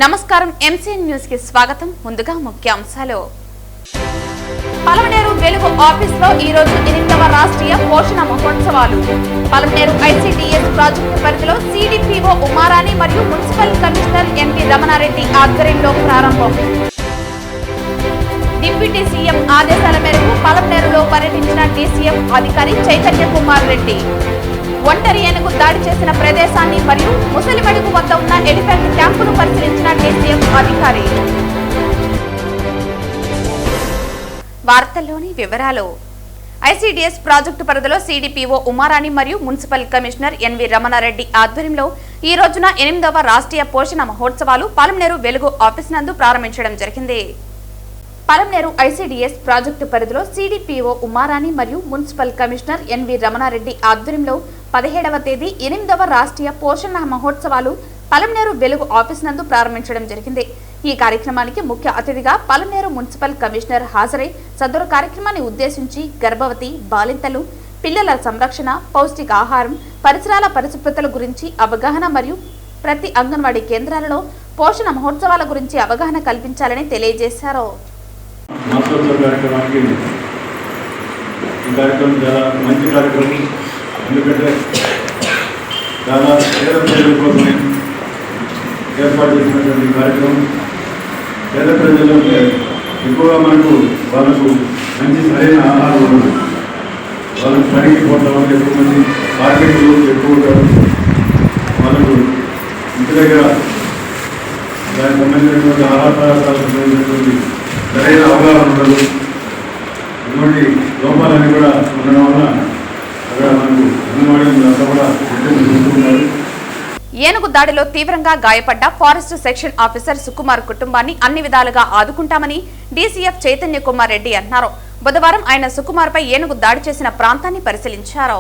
నమస్కారం MCN news కి స్వాగతం. ముందుగా ముఖ్యాంశాలు. పలమనేరు వెలుగు ఆఫీస్ లో ఈ రోజు 8వ రాష్ట్రీయ పోషణ మహోత్సవాలు. పలమనేరు ఐసీడీఎస్ ప్రాజెక్టు పరిధిలో సిడిపిఓ ఉమారాణి మరియు మున్సిపల్ కమిషనర్ ఎన్వి రమణారెడ్డి ఆధ్వర్యంలో ప్రారంభం. డిప్యూటీ సీఎం ఆదేశాల మేరకు పలమనేరులో పర్యటించిన డీసీఎం అధికారి చైతన్య కుమార్ రెడ్డి ఒంటరి ఏనుగు దాడి చేసిన ప్రదేశాన్ని మరియు ముసలిమడుగు వద్ద ఉన్న ఎలిఫెంట్ క్యాంపును పరిశీలించిన డీసీఎం అధికారి. వార్తల్లోని వివరాలు. ఐసీడీఎస్ ప్రాజెక్టు పరిధిలో సిడిపిఓ ఉమారాణి మరియు మున్సిపల్ కమిషనర్ ఎన్వి రమణారెడ్డి ఆధ్వర్యంలో ఈ రోజున 8వ రాష్ట్రీయ పోషణ మహోత్సవాలు పలమనేరు వెలుగు ఆఫీస్ నందు ప్రారంభించడం జరిగింది. పలమనేరు ఐసీడీఎస్ ప్రాజెక్టు పరిధిలో సిడిపిఓ ఉమారాణి మరియు మున్సిపల్ కమిషనర్ ఎన్వి రమణారెడ్డి ఆధ్వర్యంలో 17వ తేదీ 8వ రాష్ట్రీయ పోషణ మహోత్సవాలు పలమనేరు వెలుగు ఆఫీస్ నందు ప్రారంభించడం జరిగింది. ఈ కార్యక్రమానికి ముఖ్య అతిథిగా పలమనేరు మున్సిపల్ కమిషనర్ హాజరై సదరు కార్యక్రమాన్ని ఉద్దేశించి గర్భవతి, బాలింతలు, పిల్లల సంరక్షణ, పౌష్టికాహారం, పరిసరాల పరిశుభ్రతల గురించి అవగాహన మరియు ప్రతి అంగన్వాడీ కేంద్రాలలో పోషణ మహోత్సవాల గురించి అవగాహన కల్పించాలని తెలియజేశారు. ఎందుకంటే చాలా పేద ప్రజల కోసమే ఏర్పాటు చేసినటువంటి కార్యక్రమం. పేద ప్రజలు ఎక్కువగా వాళ్ళకు మంచి సరైన ఆహారం ఉండదు. వాళ్ళకు పనికి పోవడం వల్ల ఎక్కువ మంది మార్కెట్లు ఎక్కువ ఉంటారు. వాళ్ళకు ఇంటి దగ్గర దానికి సంబంధించినటువంటి ఆహార పదార్థాలకు సంబంధించినటువంటి సరైన అవగాహన ఉండదు. ఇటువంటి లోపాలన్నీ కూడా ఉండడం వల్ల ఏనుగు దాడిలో తీవ్రంగా గాయపడ్డ ఫారెస్ట్ సెక్షన్ ఆఫీసర్ సుకుమార్ కుటుంబాన్ని అన్ని విధాలుగా ఆదుకుంటామని డీసీఎఫ్ చైతన్య కుమార్ రెడ్డి అన్నారు. బుధవారం ఆయన సుకుమార్ పై ఏనుగు దాడి చేసిన ప్రాంతాన్ని పరిశీలించారు.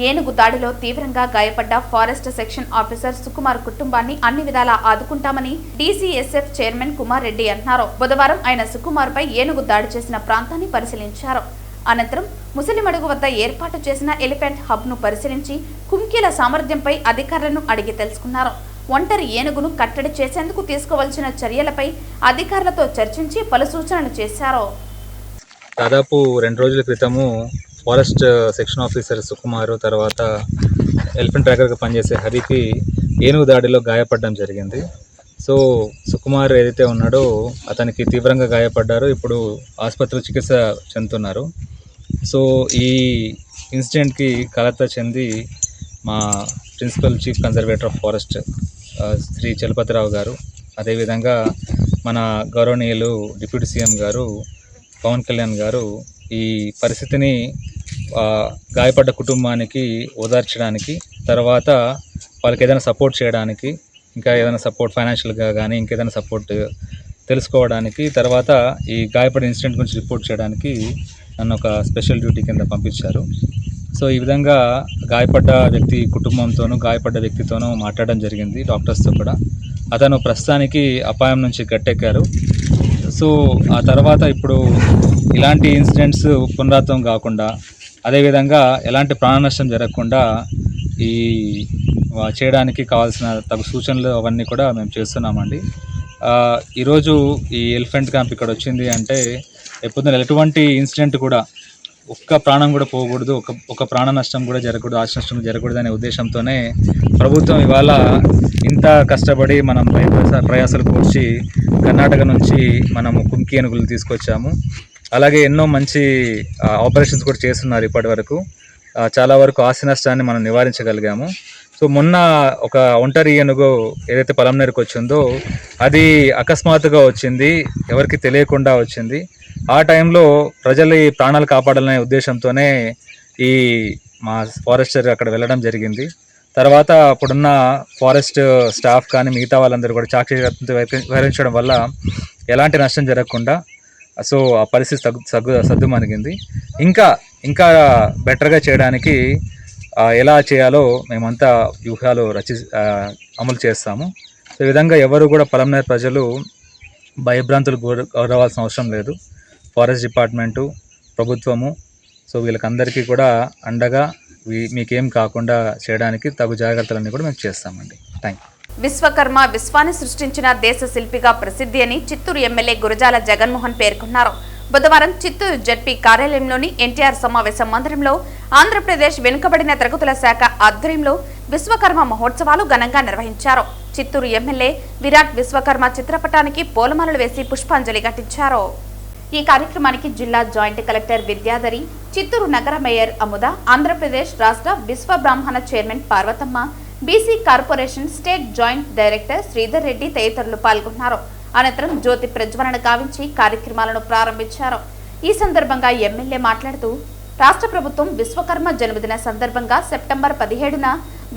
ఏనుగు దాడిలో తీవ్రంగా గాయపడ్డ ఫారెస్ట్ సెక్షన్ ఆఫీసర్ సుకుమార్ కుటుంబాన్ని అన్ని విధాలా ఆదుకుంటామని డీసీఎస్ఎఫ్ చైర్మన్ కుమార్ రెడ్డి అన్నారు. బుధవారం ఆయన సుకుమార్ పై ఏనుగు దాడి చేసిన ప్రాంతాన్ని పరిశీలించారు. అనంతరం ముసలిమడుగు వద్ద ఏర్పాటు చేసిన ఎలిఫెంట్ హబ్ ను పరిశీలించి కుంకీల సామర్థ్యంపై అధికారులను అడిగి తెలుసుకున్నారు. ఒంటరి ఏనుగును కట్టడి చేసేందుకు తీసుకోవాల్సిన చర్యలపై అధికారులతో చర్చించి పలు సూచనలు చేశారు. దాదాపు 2 రోజుల క్రితము ఫారెస్ట్ సెక్షన్ ఆఫీసర్ సుకుమార్ తర్వాత ఎలిఫెంట్ ట్రాకర్గా పనిచేసే హరికి ఏనుగు దాడిలో గాయపడడం జరిగింది. సో సుకుమార్ ఏదైతే ఉన్నాడో అతనికి తీవ్రంగా గాయపడ్డారో ఇప్పుడు ఆసుపత్రిలో చికిత్స చెందుతున్నారు. సో ఈ ఇన్సిడెంట్కి కలత చెంది మా principal chief conservator of forest Shri Chalapathi Rao గారు, అదేవిధంగా మన గౌరవనీయులు డిప్యూటీ సీఎం గారు పవన్ కళ్యాణ్ గారు ఈ పరిస్థితిని గాయపడ్డ కుటుంబానికి ఓదార్చడానికి, తర్వాత వాళ్ళకి ఏదైనా సపోర్ట్ చేయడానికి, ఇంకా ఏదైనా సపోర్ట్ ఫైనాన్షియల్గా కానీ ఇంకేదైనా సపోర్ట్ తెలుసుకోవడానికి, తర్వాత ఈ గాయపడిన ఇన్సిడెంట్ గురించి రిపోర్ట్ చేయడానికి నన్ను ఒక స్పెషల్ డ్యూటీ కింద పంపించారు. సో ఈ విధంగా గాయపడ్డ వ్యక్తి కుటుంబంతోనూ గాయపడ్డ వ్యక్తితోనూ మాట్లాడడం జరిగింది, డాక్టర్స్తో కూడా. అతను ప్రస్తుతానికి అపాయం నుంచి గట్టెక్కారు. సో ఆ తర్వాత ఇప్పుడు ఇలాంటి ఇన్సిడెంట్స్ పునరావృతం కాకుండా, అదేవిధంగా ఎలాంటి ప్రాణ నష్టం జరగకుండా ఈ చేయడానికి కావాల్సిన తగు సూచనలు అవన్నీ కూడా మేము చేస్తున్నామండి. ఈరోజు ఈ ఎలిఫెంట్ క్యాంప్ ఇక్కడ వచ్చింది అంటే ఎప్పుడు ఎటువంటి ఇన్సిడెంట్ కూడా ఒక్క ప్రాణం కూడా పోకూడదు, ఒక ప్రాణ నష్టం కూడా జరగకూడదు, ఆశ నష్టం జరగకూడదు అనే ఉద్దేశంతోనే ప్రభుత్వం ఇవాళ ఇంత కష్టపడి మనం ప్రయాసాలు కూర్చి కర్ణాటక నుంచి మనము కుంకి ఏనుగులు తీసుకొచ్చాము. అలాగే ఎన్నో మంచి ఆపరేషన్స్ కూడా చేస్తున్నారు ఇప్పటి వరకు. చాలా వరకు ఆస్తి నష్టాన్ని మనం నివారించగలిగాము. సో మొన్న ఒక ఒంటరి ఏనుగు ఏదైతే పలమనేరుకు వచ్చిందో అది అకస్మాత్తుగా వచ్చింది, ఎవరికి తెలియకుండా వచ్చింది. ఆ టైంలో ప్రజల ప్రాణాలు కాపాడాలనే ఉద్దేశంతోనే ఈ మా ఫారెస్టర్ అక్కడ వెళ్ళడం జరిగింది. తర్వాత అప్పుడున్న ఫారెస్ట్ స్టాఫ్ కానీ మిగతా వాళ్ళందరూ కూడా చాకచక్యంతో వ్యవహరించడం వల్ల ఎలాంటి నష్టం జరగకుండా సో ఆ పరిస్థితి సద్దుమణిగింది. ఇంకా బెటర్గా చేయడానికి ఎలా చేయాలో మేమంతా వ్యూహాలు అమలు చేస్తాము. సో ఈ విధంగా ఎవరు కూడా పలమనేరు ప్రజలు భయభ్రాంతులు గురవ్వాల్సిన అవసరం లేదు. ఫారెస్ట్ డిపార్ట్మెంటు, ప్రభుత్వము సో వీళ్ళకందరికీ కూడా అండగా మీకేం కాకుండా చేయడానికి తగు జాగ్రత్తలన్నీ కూడా మేము చేస్తామండి. Thank you. విశ్వకర్మ విశ్వాన్ని సృష్టించిన దేశ శిల్పిగా ప్రసిద్ధి అని చిత్తూరు ఎమ్మెల్యే గురజాల జగన్మోహన్ పేర్కొన్నారు. బుధవారం చిత్తూరు జడ్పీ కార్యాలయంలోని ఎన్టీఆర్ సమావేశ మందిరంలో ఆంధ్రప్రదేశ్ వెనుకబడిన తరగతుల శాఖ ఆధ్వర్యంలో విశ్వకర్మ మహోత్సవాలు ఘనంగా నిర్వహించారు. చిత్తూరు ఎమ్మెల్యే విరాట్ విశ్వకర్మ చిత్రపటానికి పూలమాలలు వేసి పుష్పాంజలి ఘటించారు. ఈ కార్యక్రమానికి జిల్లా జాయింట్ కలెక్టర్ విద్యాధరి, చిత్తూరు నగర మేయర్ అముద, ఆంధ్రప్రదేశ్ రాష్ట్ర Vishwa Brahmana chairman Parvathamma, BC corporation state joint director Sridhar Reddy తదితరులు పాల్గొన్నారు. అనంతరం జ్యోతి ప్రజ్వలన గావించి కార్యక్రమాలను ప్రారంభించారు. ఈ సందర్భంగా ఎమ్మెల్యే మాట్లాడుతూ రాష్ట్ర ప్రభుత్వం విశ్వకర్మ జన్మదిన సందర్భంగా సెప్టెంబర్ 17న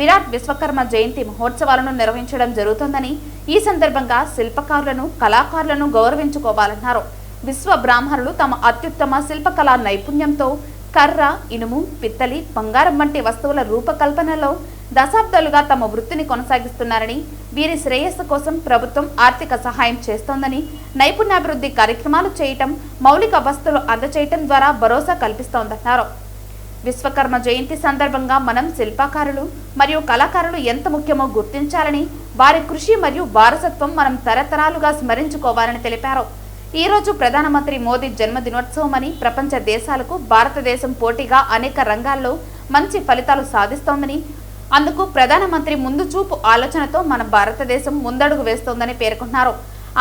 విరాట్ విశ్వకర్మ జయంతి మహోత్సవాలను నిర్వహించడం జరుగుతుందని, ఈ సందర్భంగా శిల్పకారులను, కళాకారులను గౌరవించుకోవాలన్నారు. విశ్వ బ్రాహ్మణులు తమ అత్యుత్తమ శిల్పకళా నైపుణ్యంతో కర్ర, ఇనుము, పిత్తలి, బంగారం వంటి వస్తువుల రూపకల్పనలో దశాబ్దాలుగా తమ వృత్తిని కొనసాగిస్తున్నారని, వీరి శ్రేయస్సు కోసం ప్రభుత్వం ఆర్థిక సహాయం చేస్తోందని, నైపుణ్యాభివృద్ధి కార్యక్రమాలు చేయటం, మౌలిక వస్తువులు అందచేయటం ద్వారా భరోసా కల్పిస్తోందన్నారు. విశ్వకర్మ జయంతి సందర్భంగా మనం శిల్పకారులు మరియు కళాకారులు ఎంత ముఖ్యమో గుర్తించాలని, వారి కృషి మరియు వారసత్వం మనం తరతరాలుగా స్మరించుకోవాలని తెలిపారు. ఈ రోజు ప్రధానమంత్రి మోదీ జన్మదినోత్సవం అని, ప్రపంచ దేశాలకు భారతదేశం పోటీగా అనేక రంగాల్లో మంచి ఫలితాలు సాధిస్తోందని, అందుకు ప్రధానమంత్రి ముందు చూపు ఆలోచనతో మన భారతదేశం ముందడుగు వేస్తోందని పేర్కొన్నారు.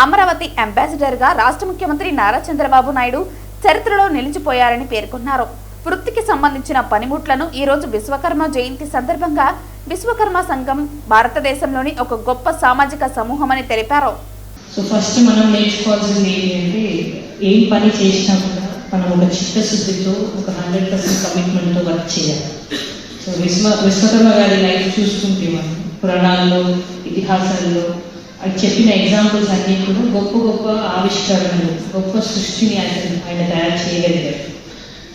అమరావతి అంబాసిడర్గా రాష్ట్ర ముఖ్యమంత్రి నారా చంద్రబాబు నాయుడు చరిత్రలో నిలిచిపోయారని పేర్కొన్నారు. వృత్తికి సంబంధించిన పనిముట్లను ఈ రోజు విశ్వకర్మ జయంతి సందర్భంగా విశ్వకర్మ సంఘం భారతదేశంలోని ఒక గొప్ప సామాజిక సమూహమని తెలిపారు. సో ఫస్ట్ మనం నేర్చుకోవాల్సింది ఏంటంటే, ఏం పని చేసినా కూడా మనం ఒక చిత్తశుద్ధితో, ఒక 100% కమిట్మెంట్తో వర్క్ చేయాలి. సో విశ్వకర్మ గారి లైఫ్ చూసుకుంటే మనం పురాణాల్లో, ఇతిహాసాల్లో అది చెప్పిన ఎగ్జాంపుల్స్ అన్నీ కూడా గొప్ప గొప్ప ఆవిష్కరణలు, గొప్ప సృష్టిని ఆయన తయారు చేయగలిగారు.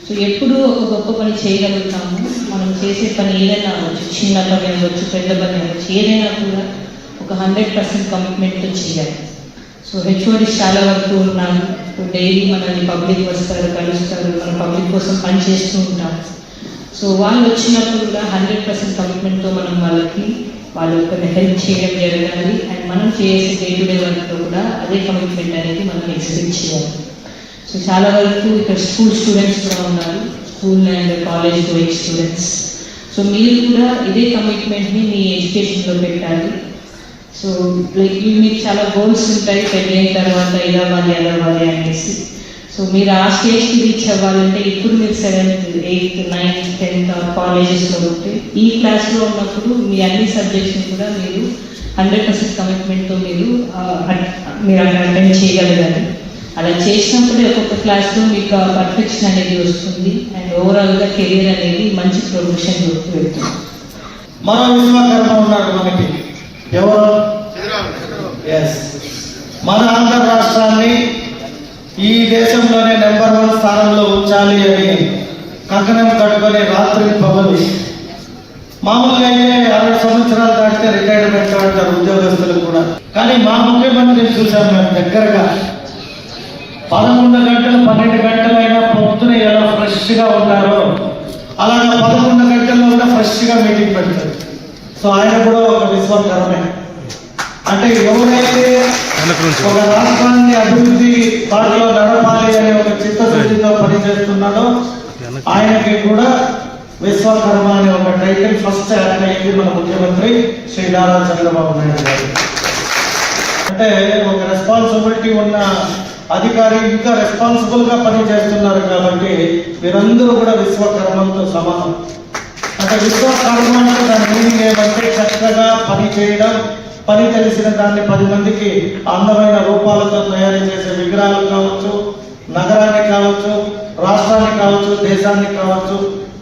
సో ఎప్పుడు ఒక గొప్ప పని చేయగలుగుతాము, మనం చేసే పని ఏదైనా అవ్వచ్చు, చిన్న పని అవ్వచ్చు, పెద్ద పని అవ్వచ్చు, ఏదైనా కూడా ఒక 100% కమిట్మెంట్తో చేయాలి. సో హెచ్ఓడి చాలా వరకు ఉన్నారు. డైలీ మనల్ని పబ్లిక్ వస్తారు, కలుస్తారు, మన పబ్లిక్ కోసం పని చేస్తూ ఉంటాం. సో వాళ్ళు వచ్చినప్పుడు కూడా 100% కమిట్మెంట్తో మనం వాళ్ళకి హెల్ప్ చేయడం జరగాలి. అండ్ మనం చేసే డే టు డే వర్క్లో కూడా అదే కమిట్మెంట్ అనేది మనం ఎగ్జిబిట్ చేయాలి. సో చాలా వరకు ఇక్కడ స్కూల్ స్టూడెంట్స్ కూడా ఉన్నారు, school and college going students. So మీరు కూడా ఇదే కమిట్మెంట్ని మీ ఎడ్యుకేషన్లో పెట్టాలి. సో లైక్ మీకు చాలా గోల్స్ ఉంటాయి, పెళ్ళి అయిన తర్వాత ఇలా అవ్వాలి అనేసి. సో మీరు ఆ స్టేజ్కి రీచ్ అవ్వాలంటే ఇప్పుడు మీరు 7th, 8th, 9th, 10th కాలేజెస్లో ఉంటే ఈ క్లాస్లో ఉన్నప్పుడు మీ అన్ని సబ్జెక్ట్స్ని కూడా మీరు 100% కమిట్మెంట్తో మీరు అటెండ్ చేయగలగాలి. అలా చేసినప్పుడే ఒక్కొక్క క్లాస్లో మీకు పర్ఫెక్షన్ అనేది వస్తుంది అండ్ ఓవరాల్గా కెరీర్ అనేది మంచి ప్రొఫెషన్ వెళ్తుంది. మన విశ్వకర్మ ఉన్నాడు మనకి, ఎవరు? ఎస్, మన ఆంధ్ర రాష్ట్రాన్ని ఈ దేశంలోనే నెంబర్ 1 స్థానంలో ఉంచాలి అని కంకణం కట్టుకొని రాత్రి పగలు, మామూలుగా అయితే 60 సంవత్సరాలు దాటితే రిటైర్మెంట్ అంటారు ఉద్యోగస్తులు కూడా. కానీ మా ముఖ్యమంత్రిని చూసాం మేము దగ్గరగా. 11 గంటలు 12 గంటలైనా పొద్దున ఎలా ఫ్రెష్గా ఉంటారో అలాగా 11 గంటల్లో కూడా ఫ్రెష్గా మీటింగ్ పెడతారు. సో ఆయన కూడా ఒక విశ్వకర్మే. అంటే ఎవరైతే ఒక రాష్ట్రాన్ని అభివృద్ధి బాటలో నడపాలి అనే ఒక చిత్తశుద్ధితో పనిచేస్తున్నాడో ఆయనకి కూడా విశ్వకర్మ అనే ఒక టైటిల్ ఫస్ట్ యాడ్ అయింది మన ముఖ్యమంత్రి శ్రీ నారా చంద్రబాబు నాయుడు గారు. అంటే ఒక రెస్పాన్సిబిలిటీ ఉన్న అధికారి ఇంకా రెస్పాన్సిబుల్ గా పని చేస్తున్నారు కాబట్టి వీరందరూ కూడా విశ్వకర్మలతో సమానం. అంటే విశ్వకర్మ అంటే దాని మీనింగ్ ఏమంటే చక్కగా పని చేయడం, పని తెలిసిన దాన్ని 10 మందికి అందమైన రూపాలతో తయారు చేసే విగ్రహాలు కావచ్చు, నగరాన్ని కావచ్చు, రాష్ట్రాన్ని కావచ్చు, దేశాన్ని కావచ్చు,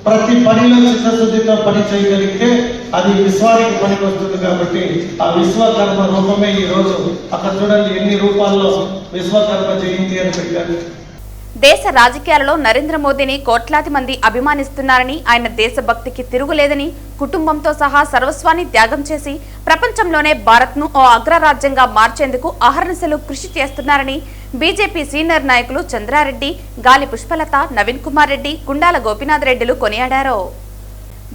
ప్రతి పనిలో చిత్తశుద్ధితో పని చేయగలిగితే అది విశ్వానికి పనికి వస్తుంది. కాబట్టి ఆ విశ్వకర్మ రూపమే ఈ రోజు అక్కడ చూడండి ఎన్ని రూపాల్లో విశ్వకర్మ జయంతి అని పెట్టారు. దేశ రాజకీయాలలో నరేంద్ర మోదీని కోట్లాది మంది అభిమానిస్తున్నారని, ఆయన దేశభక్తికి తిరుగులేదని, కుటుంబంతో సహా సర్వస్వాన్ని త్యాగం చేసి ప్రపంచంలోనే భారత్ను ఓ అగ్రరాజ్యంగా మార్చేందుకు అహర్నిశలు కృషి చేస్తున్నారని బీజేపీ సీనియర్ నాయకులు చంద్రారెడ్డి, గాలి పుష్పలత, నవీన్ కుమార్ రెడ్డి, గుండాల గోపీనాథ్ రెడ్డిలు కొనియాడారు.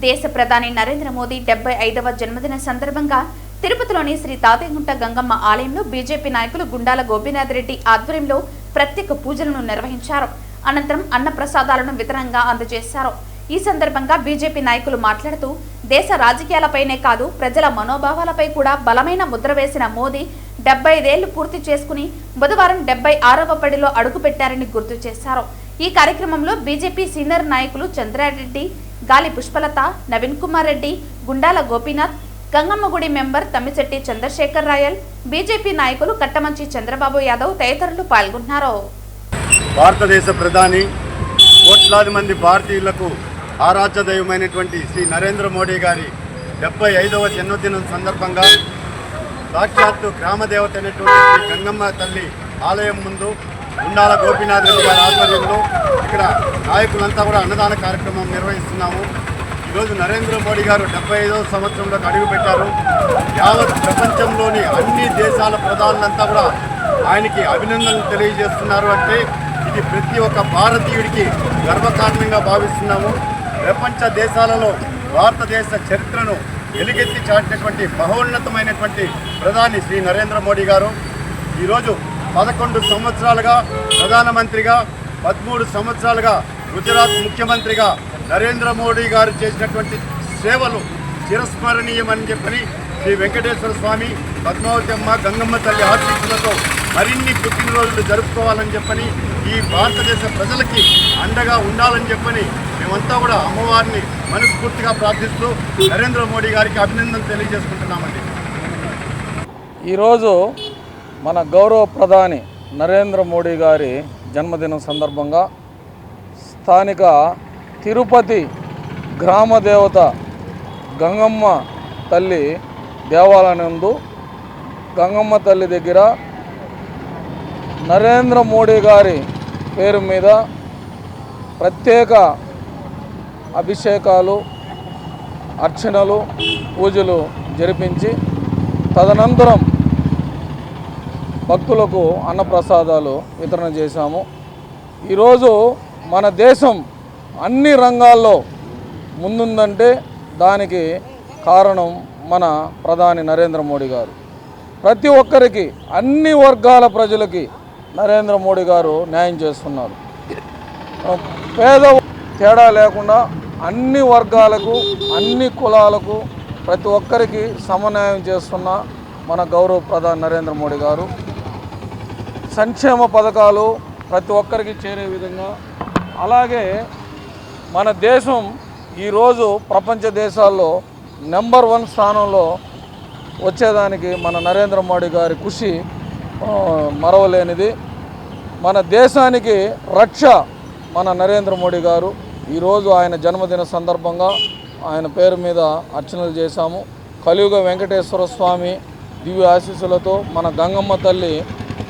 దేశ ప్రధాని నరేంద్ర మోదీ 75వ జన్మదిన సందర్భంగా తిరుపతిలోని శ్రీ తాతయ్యగుంట గంగమ్మ ఆలయంలో బీజేపీ నాయకులు గుండాల గోపీనాథ్ రెడ్డి ఆధ్వర్యంలో ప్రత్యేక పూజలను నిర్వహించారు. అనంతరం అన్న ప్రసాదాలను వితరణంగా అందజేశారు. ఈ సందర్భంగా బీజేపీ నాయకులు మాట్లాడుతూ దేశ రాజకీయాలపైనే కాదు ప్రజల మనోభావాలపై కూడా బలమైన ముద్ర వేసిన మోదీ 75 ఏళ్లు పూర్తి చేసుకుని బుధవారం 76వ పడిలో అడుగుపెట్టారని గుర్తు చేశారు. ఈ కార్యక్రమంలో బీజేపీ సీనియర్ నాయకులు చంద్రారెడ్డి, గాలి పుష్పలత, నవీన్ కుమార్ రెడ్డి, గుండాల గోపీనాథ్, గంగమ్మగుడి మెంబర్ తమ్మిశెట్టి చంద్రశేఖర్ రాయల్, బీజేపీ నాయకులు కట్టమంచి చంద్రబాబు యాదవ్ తదితరులు పాల్గొన్నారు. భారతదేశ ప్రధాని కోట్లాది మంది భారతీయులకు ఆరాధ్య దైవమైనటువంటి శ్రీ నరేంద్ర మోడీ గారి 75వ జన్మదినం సందర్భంగా సాక్షాత్తు గ్రామదేవత అయినటువంటి శ్రీ గంగమ్మ తల్లి ఆలయం ముందు గుండాల గోపీనాథ్ రెడ్డి గారి ఆధ్వర్యంలో ఇక్కడ నాయకులంతా కూడా అన్నదాన కార్యక్రమం నిర్వహిస్తున్నాము. ఈరోజు నరేంద్ర మోడీ గారు 75వ సంవత్సరంలోకి అడుగుపెట్టారు. యావత్ ప్రపంచంలోని అన్ని దేశాల ప్రధానులంతా కూడా ఆయనకి అభినందనలు తెలియజేస్తున్నారు. అంటే ఇది ప్రతి ఒక్క భారతీయుడికి గర్వకారణంగా భావిస్తున్నాము. ప్రపంచ దేశాలలో భారతదేశ చరిత్రను వెలుగెత్తి చాటినటువంటి మహోన్నతమైనటువంటి ప్రధాని శ్రీ నరేంద్ర మోడీ గారు ఈరోజు 11 సంవత్సరాలుగా ప్రధానమంత్రిగా, 13 సంవత్సరాలుగా గుజరాత్ ముఖ్యమంత్రిగా నరేంద్ర మోడీ గారు చేసినటువంటి సేవలు చిరస్మరణీయమని చెప్పని శ్రీ వెంకటేశ్వర స్వామి, పద్మావతి అమ్మ, గంగమ్మ తల్లి ఆశీస్సులతో మరిన్ని పుట్టినరోజులు జరుపుకోవాలని చెప్పని, ఈ భారతదేశ ప్రజలకి అండగా ఉండాలని చెప్పని మేమంతా కూడా అమ్మవారిని మనస్ఫూర్తిగా ప్రార్థిస్తూ నరేంద్ర మోడీ గారికి అభినందనలు తెలియజేసుకుంటున్నామండి. ఈరోజు మన గౌరవ ప్రధాని నరేంద్ర మోడీ గారి జన్మదినం సందర్భంగా స్థానిక తిరుపతి గ్రామదేవత గంగమ్మ తల్లి దేవాలయం నందు గంగమ్మ తల్లి దగ్గర నరేంద్ర మోడీ గారి పేరు మీద ప్రత్యేక అభిషేకాలు, అర్చనలు, పూజలు జరిపించి తదనంతరం భక్తులకు అన్నప్రసాదాలు వితరణ చేశాము. ఈరోజు మన దేశం అన్ని రంగాల్లో ముందుందంటే దానికి కారణం మన ప్రధాని నరేంద్ర మోడీ గారు. ప్రతి ఒక్కరికి, అన్ని వర్గాల ప్రజలకి నరేంద్ర మోడీ గారు న్యాయం చేస్తున్నారు. పేద తేడా లేకుండా అన్ని వర్గాలకు, అన్ని కులాలకు, ప్రతి ఒక్కరికి సమన్యాయం చేస్తున్న మన గౌరవ ప్రధాని నరేంద్ర మోడీ గారు సంక్షేమ పథకాలు ప్రతి ఒక్కరికి చేరే విధంగా, అలాగే మన దేశం ఈరోజు ప్రపంచ దేశాల్లో నెంబర్ 1 స్థానంలో వచ్చేదానికి మన నరేంద్ర మోడీ గారి కృషి మరవలేనిది. మన దేశానికి రక్ష మన నరేంద్ర మోడీ గారు. ఈరోజు ఆయన జన్మదిన సందర్భంగా ఆయన పేరు మీద అర్చనలు చేశాము. కలియుగ వెంకటేశ్వర స్వామి దివ్య ఆశీస్సులతో, మన గంగమ్మ తల్లి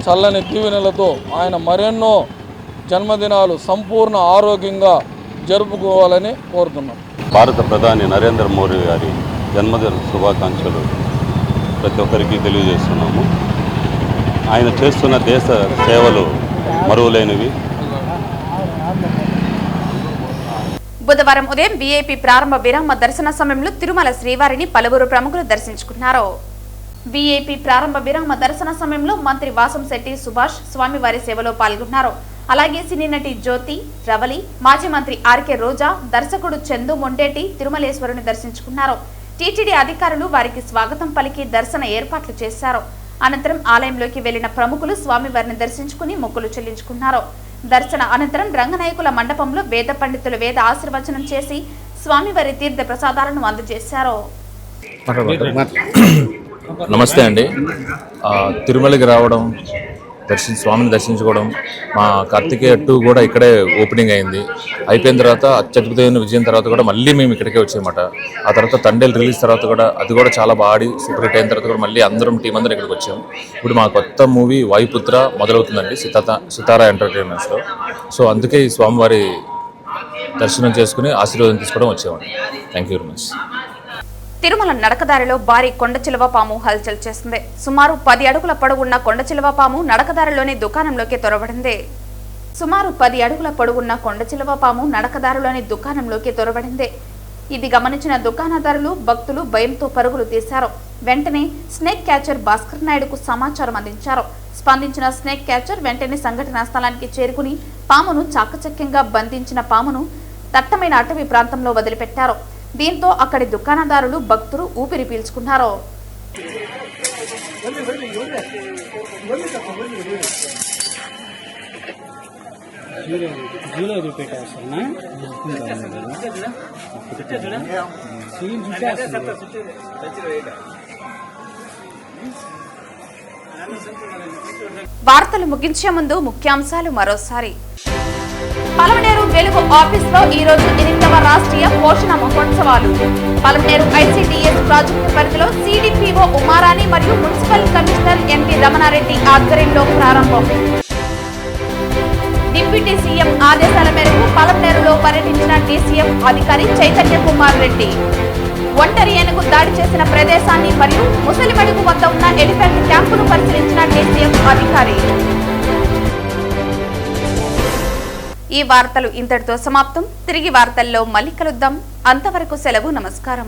చల్లని దీవెనలతో ఆయన మరెన్నో జన్మదినాలు సంపూర్ణ ఆరోగ్యంగా జరుపుకోవాలని కోరుతున్నాం. భారత ప్రధాని నరేంద్ర మోడీ గారి జన్మదిన శుభాకాంక్షలు ప్రతి ఒక్కరికి తెలియజేస్తున్నాము. ఆయన చేస్తున్న దేశ సేవలు మరువలేనివి. బుధవారం ఉదయం వీఐపీ ప్రారంభ విరామ దర్శన సమయంలో తిరుమల శ్రీవారిని పలువురు ప్రముఖులు దర్శించుకున్నారు. వీఐపీ ప్రారంభ విరామ దర్శన సమయంలో మంత్రి వాసంశెట్టి సుభాష్ స్వామివారి సేవలో పాల్గొన్నారు. అలాగే సినీ నటి జ్యోతి, రవలి, మాజీ మంత్రి ఆర్కే రోజా, దర్శకుడు చందు మొండేటి తిరుమలేశ్వరుని దర్శించుకున్నారు. టీటీడీ అధికారులు వారికి స్వాగతం పలికి దర్శన ఏర్పాట్లు చేశారు. అనంతరం ఆలయంలోకి వెళ్లిన ప్రముఖులు స్వామివారిని దర్శించుకుని మొక్కులు చెల్లించుకున్నారు. దర్శన అనంతరం రంగనాయకుల మండపంలో వేద పండితులు వేద ఆశీర్వచనం చేసి స్వామివారి తీర్థ ప్రసాదాలను అందజేశారు. నమస్తే అండి. తిరుమలకి రావడం, స్వామిని దర్శించుకోవడం, మా కార్తికేయ 2 కూడా ఇక్కడే ఓపెనింగ్ అయింది. అయిపోయిన తర్వాత అత్యద్భుతమైన విజయం తర్వాత కూడా మళ్ళీ మేము ఇక్కడికే వచ్చామట. ఆ తర్వాత తండేలు రిలీజ్ తర్వాత కూడా అది కూడా చాలా బాగా ఆడి సూపర్ హిట్ అయిన తర్వాత కూడా మళ్ళీ అందరం టీం అందరం ఇక్కడికి వచ్చాము. ఇప్పుడు మా కొత్త మూవీ వాయుపుత్ర మొదలవుతుందండి సితారా ఎంటర్టైన్మెంట్స్లో. సో అందుకే ఈ స్వామివారి దర్శనం చేసుకుని ఆశీర్వాదం తీసుకోవడం వచ్చామండి. Thank you very much. Tirumala నడకదారిలో భారీ కొండచిలువ పాము హల్చల్ చేస్తుంది. సుమారు 10 అడుగుల పొడవున్న కొండచిలువ పాము నడకదారిలోని దుకాణంలోకి తొరబడింది. ఇది గమనించిన దుకాణదారులు, భక్తులు భయంతో పరుగులు తీశారు. వెంటనే స్నేక్ క్యాచర్ భాస్కర్ నాయుడుకు సమాచారం అందించారు. స్పందించిన స్నేక్ క్యాచర్ వెంటనే సంఘటనా స్థలానికి చేరుకుని పామును చాకచక్యంగా బంధించిన పామును దట్టమైన అటవీ ప్రాంతంలో వదిలిపెట్టారు. దీంతో అక్కడి దుకాణదారులు భక్తులు ఊపిరి పీల్చుకున్నారు. వార్తలు ముగించే ముందు ముఖ్యాంశాలు మరోసారి. పలమనేరు వెలుగు ఆఫీసులో ఈ రోజు 8వ రాష్ట్రీయ పోషణ మహోత్సవాలు. పలమనేరు ICDS ప్రాజెక్టు పరిధిలో CDPO ఉమారాణి మరియు మున్సిపల్ కమిషనర్ ఎన్వి రమణారెడ్డి ఆధ్వర్యంలో ప్రారంభం. డిప్యూటీ సీఎం ఆదేశాల మేరకు పలమనేరులో పర్యటించిన DCF అధికారి చైతన్య కుమార్ రెడ్డి. ఒంటరి ఏనుగు దాడి చేసిన ప్రదేశాన్ని మరియు ముసలిమడుగు వద్ద ఉన్న ఎలిఫెంట్ క్యాంపును పరిశీలించిన DCF అధికారి. ఈ వార్తలు ఇంతటితో సమాప్తం. తిరిగి వార్తల్లో మళ్ళీ కలుద్దాం. అంతవరకు సెలవు. నమస్కారం.